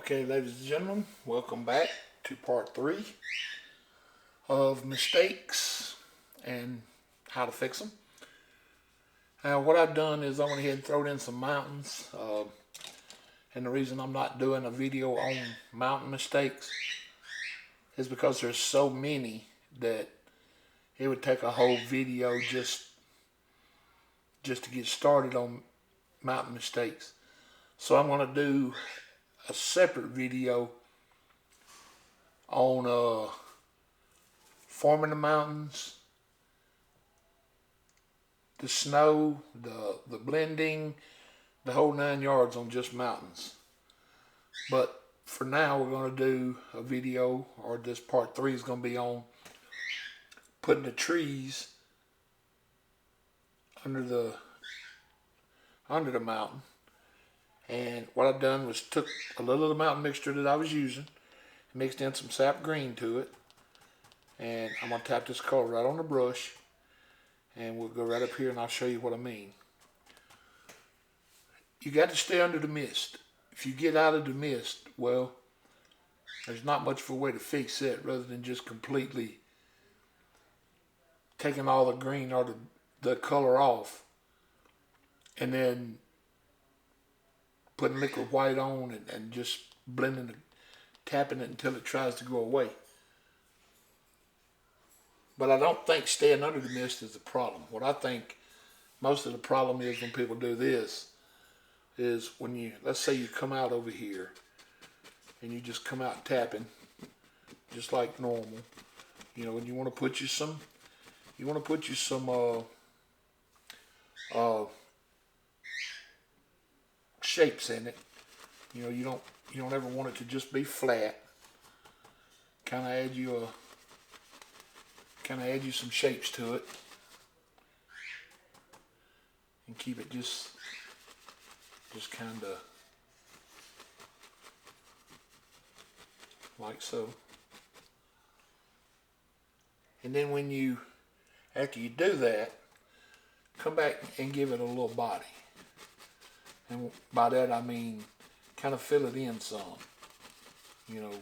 Okay, ladies and gentlemen, welcome back to part 3 of mistakes and how to fix them. Now, what I've done is I went ahead and thrown in some mountains. And the reason I'm not doing a video on mountain mistakes is because there's so many that it would take a whole video just to get started on mountain mistakes. So I'm going to do a separate video on forming the mountains, the snow, the blending, the whole 9 yards on just mountains. But for now, we're going to do a video, or this part 3 is going to be on putting the trees under the mountain. And what I've done was took a little of the mountain mixture that I was using, mixed in some sap green to it, and I'm going to tap this color right on the brush, and we'll go right up here and I'll show you what I mean. You got to stay under the mist. If you get out of the mist, well, there's not much of a way to fix it rather than just completely taking all the green or the color off and then putting liquid white on and just blending it, tapping it until it tries to go away. But I don't think staying under the mist is the problem. What I think most of the problem is when people do this is when you, let's say you come out over here and you just come out tapping just like normal, you know, and you want to put you some shapes in it. You know, you don't ever want it to just be flat. Kind of add you some shapes to it, and keep it just kind of like so. And then after you do that, come back and give it a little body. And by that I mean kind of fill it in some, you know,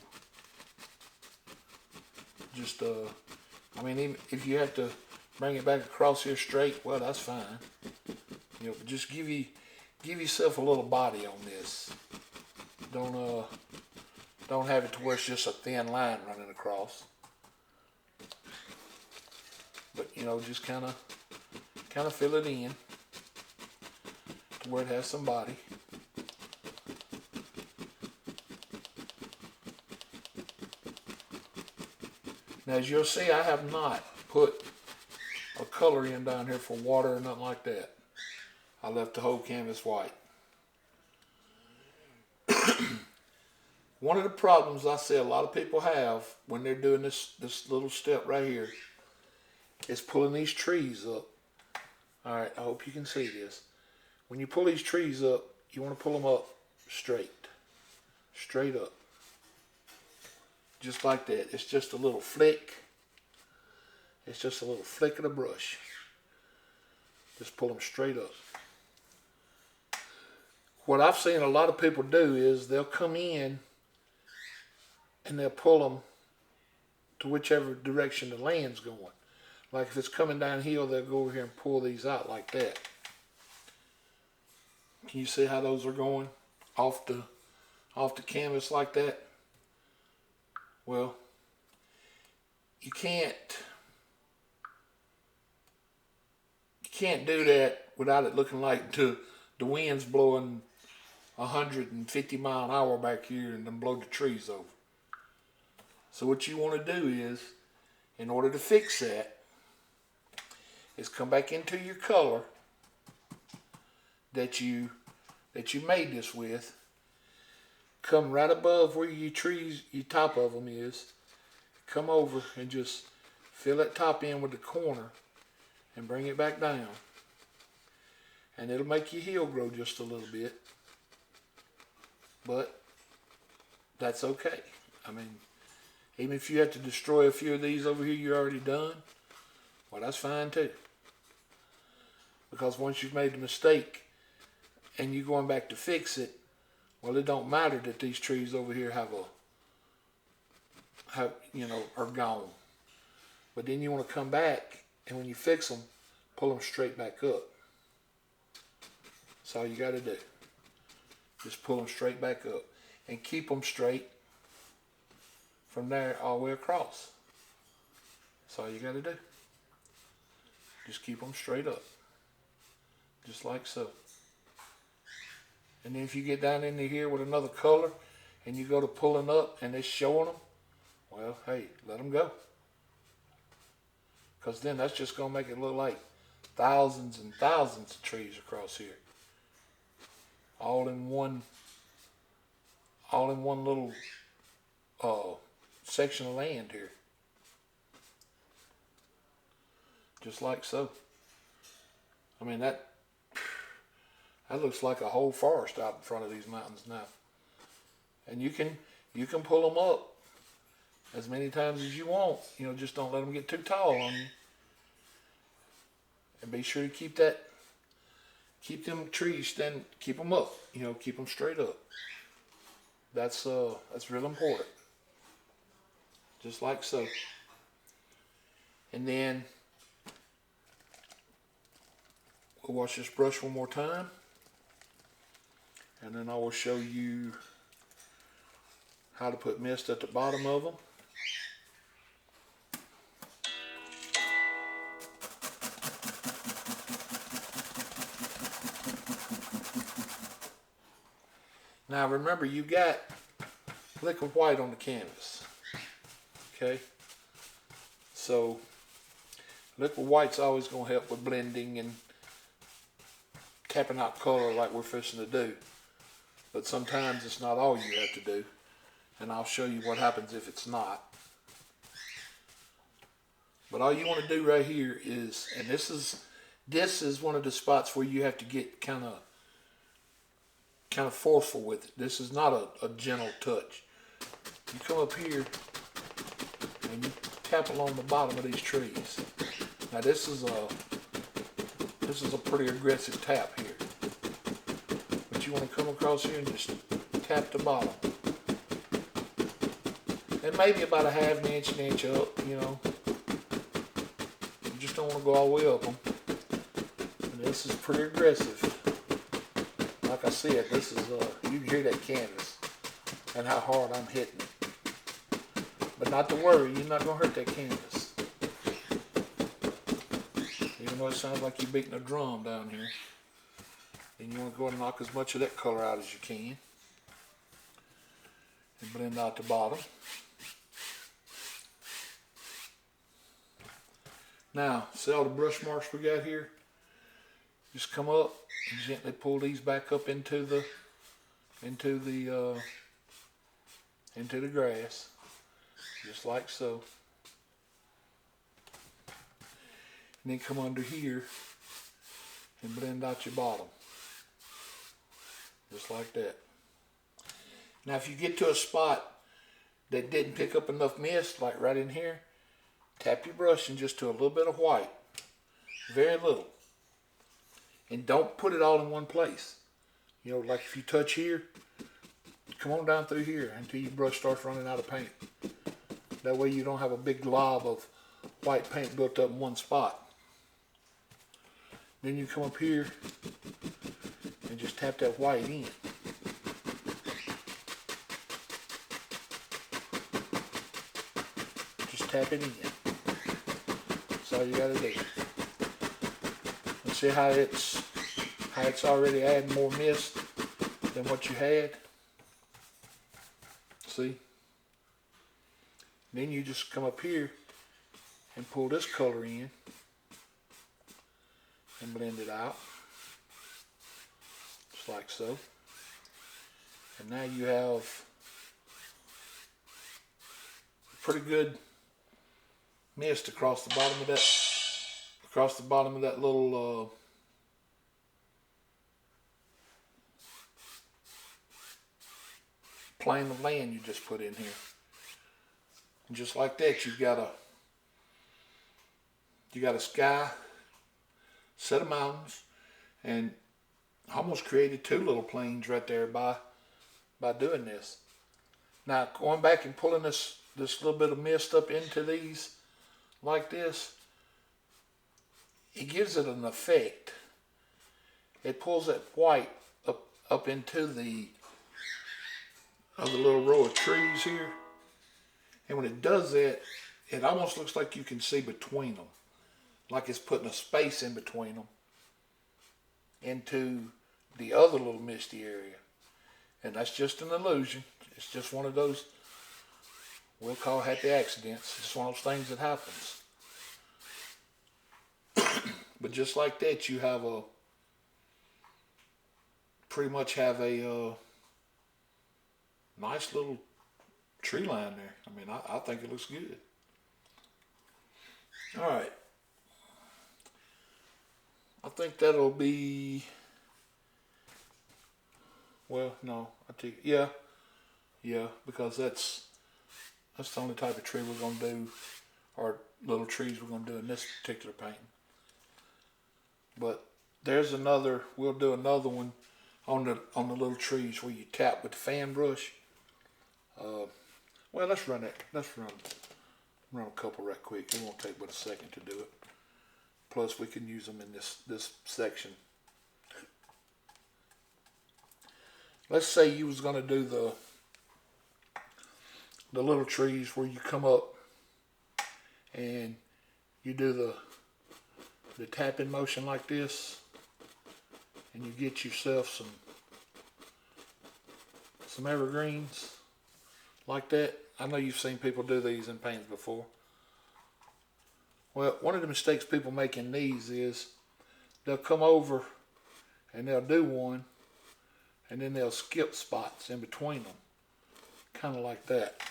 just I mean, even if you have to bring it back across here straight, well, that's fine, you know, but just give yourself a little body on this. Don't have it to where it's just a thin line running across, but you know, just kind of fill it in to where it has some body. Now, as you'll see, I have not put a color in down here for water or nothing like that. I left the whole canvas white. One of the problems I see a lot of people have when they're doing this little step right here is pulling these trees up. All right, I hope you can see this. When you pull these trees up, you want to pull them up straight up. Just like that. It's just a little flick. It's just a little flick of the brush. Just pull them straight up. What I've seen a lot of people do is they'll come in and they'll pull them to whichever direction the land's going. Like if it's coming downhill, they'll go over here and pull these out like that. Can you see how those are going off the canvas like that? Well, you can't do that without it looking like the wind's blowing 150 mile an hour back here and then blow the trees over. So what you want to do is, in order to fix that, is come back into your color that you made this with. Come right above where your top of them is. Come over and just fill that top in with the corner and bring it back down. And it'll make your heel grow just a little bit. But that's okay. I mean, even if you have to destroy a few of these over here you're already done, well, that's fine too. Because once you've made the mistake and you're going back to fix it, Well, it don't matter that these trees over here are gone. But then you want to come back, and when you fix them, pull them straight back up. That's all you got to do. Just pull them straight back up and keep them straight from there all the way across. That's all you got to do. Just keep them straight up, just like so. And then if you get down into here with another color and you go to pulling up and it's showing them, well, hey, let them go. Because then that's just going to make it look like thousands and thousands of trees across here. All in one little section of land here. Just like so. I mean, that looks like a whole forest out in front of these mountains now. And you can pull them up as many times as you want. You know, just don't let them get too tall on you. And be sure to keep them trees, keep them up. You know, keep them straight up. That's real important. Just like so. And then we'll wash this brush one more time. And then I will show you how to put mist at the bottom of them. Now remember, you got liquid white on the canvas. Okay? So liquid white's always going to help with blending and tapping out color like we're fixing to do. But sometimes it's not all you have to do. And I'll show you what happens if it's not. But all you want to do right here is, and this is one of the spots where you have to get kind of forceful with it. This is not a gentle touch. You come up here and you tap along the bottom of these trees. Now this is a pretty aggressive tap here. But you want to come across here and just tap the bottom. And maybe about a half an inch up, you know. You just don't want to go all the way up them. And this is pretty aggressive. Like I said, this is, you can hear that canvas and how hard I'm hitting it. But not to worry, you're not going to hurt that canvas. Even though it sounds like you're beating a drum down here. And you want to go and knock as much of that color out as you can. And blend out the bottom. Now, see all the brush marks we got here? Just come up and gently pull these back up into the grass, just like so. And then come under here and blend out your bottom, just like that. Now, if you get to a spot that didn't pick up enough mist, like right in here, tap your brush and just do a little bit of white, very little. And don't put it all in one place. You know, like if you touch here, come on down through here until your brush starts running out of paint. That way you don't have a big glob of white paint built up in one spot. Then you come up here and just tap that white in. Just tap it in. That's all you gotta do. And see how it's already adding more mist than what you had. See? Then you just come up here and pull this color in and blend it out, just like so. And now you have pretty good mist across the bottom of that little plane of land you just put in here. And just like that, you got a sky, set of mountains, and almost created two little plains right there by by doing this. Now going back and pulling this little bit of mist up into these like this, it gives it an effect. It pulls that white up into the little row of trees here. And when it does that, it almost looks like you can see between them. Like it's putting a space in between them into the other little misty area. And that's just an illusion. It's just one of those we'll call happy accidents. It's one of those things that happens. But just like that, you have pretty much have a nice little tree line there. I mean, I think it looks good. All right. I think that'll be, well, no, yeah, because that's the only type of tree we're going to do, or little trees we're going to do in this particular painting. But there's another, we'll do another one on the little trees where you tap with the fan brush. Well, let's run a couple right quick. It won't take but a second to do it. Plus, we can use them in this section. Let's say you was going to do the little trees where you come up and you do the tapping motion like this, and you get yourself some evergreens like that. I know you've seen people do these in paintings before. Well, one of the mistakes people make in these is they'll come over and they'll do one, and then they'll skip spots in between them, kind of like that.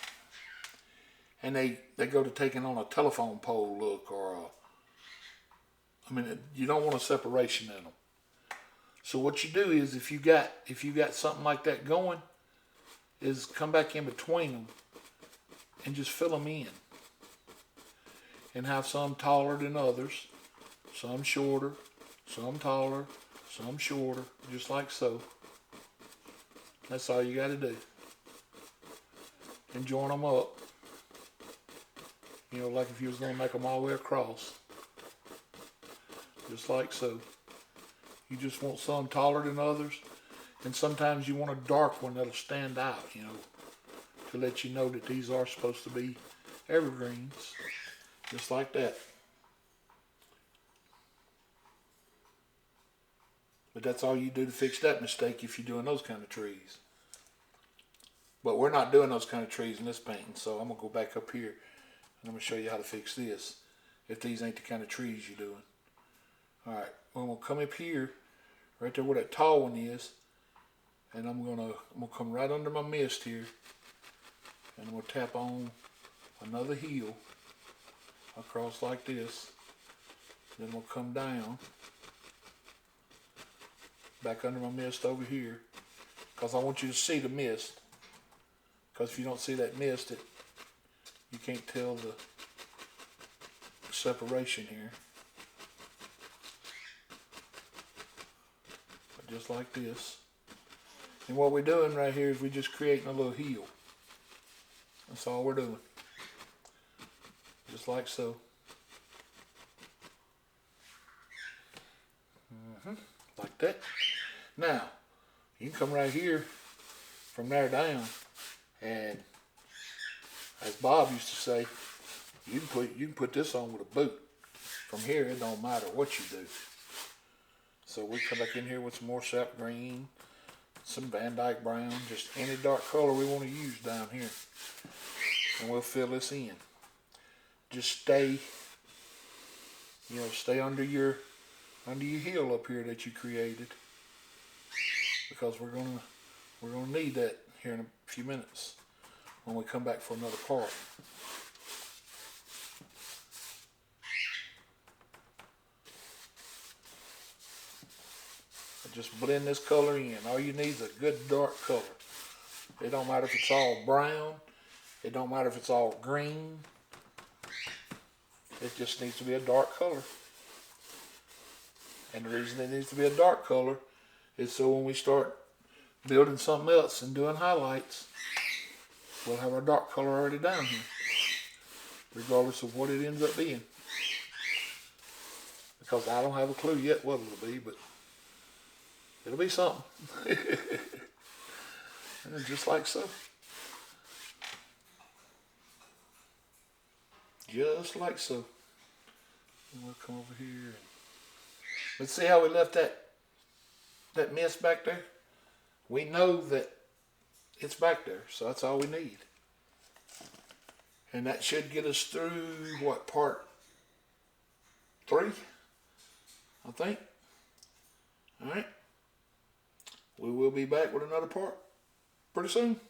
And they go to taking on a telephone pole look, or you don't want a separation in them. So what you do is, if you got something like that going, is come back in between them and just fill them in. And have some taller than others, some shorter, some taller, some shorter, just like so. That's all you got to do. And join them up. You know, like if you was going to make them all the way across. Just like so. You just want some taller than others. And sometimes you want a dark one that'll stand out, you know, to let you know that these are supposed to be evergreens. Just like that. But that's all you do to fix that mistake if you're doing those kind of trees. But we're not doing those kind of trees in this painting, so I'm going to go back up here and I'm going to show you how to fix this, if these ain't the kind of trees you're doing. Alright, I'm going to come up here, right there where that tall one is, and I'm going to come right under my mist here, and I'm going to tap on another heel across like this. Then we'll come down back under my mist over here, because I want you to see the mist, because if you don't see that mist, you can't tell the separation here. But just like this. And what we're doing right here is we're just creating a little heel. That's all we're doing. Just like so. Like that. Now, you can come right here from there down, and as Bob used to say, you can put this on with a boot. From here, it don't matter what you do. So we come back in here with some more sap green, some Van Dyke brown, just any dark color we want to use down here, and we'll fill this in. Just stay under your heel up here that you created, because we're gonna need that here in a few minutes when we come back for another part. Just blend this color in. All you need is a good dark color. It don't matter if it's all brown. It don't matter if it's all green. It just needs to be a dark color. And the reason it needs to be a dark color is so when we start building something else and doing highlights, we'll have our dark color already down here, regardless of what it ends up being. Because I don't have a clue yet what it'll be, but it'll be something. And just like so. Just like so. And we'll come over here. And let's see how we left that mess back there. We know that it's back there, so that's all we need. And that should get us through, what, part 3? I think. Alright. We will be back with another part pretty soon.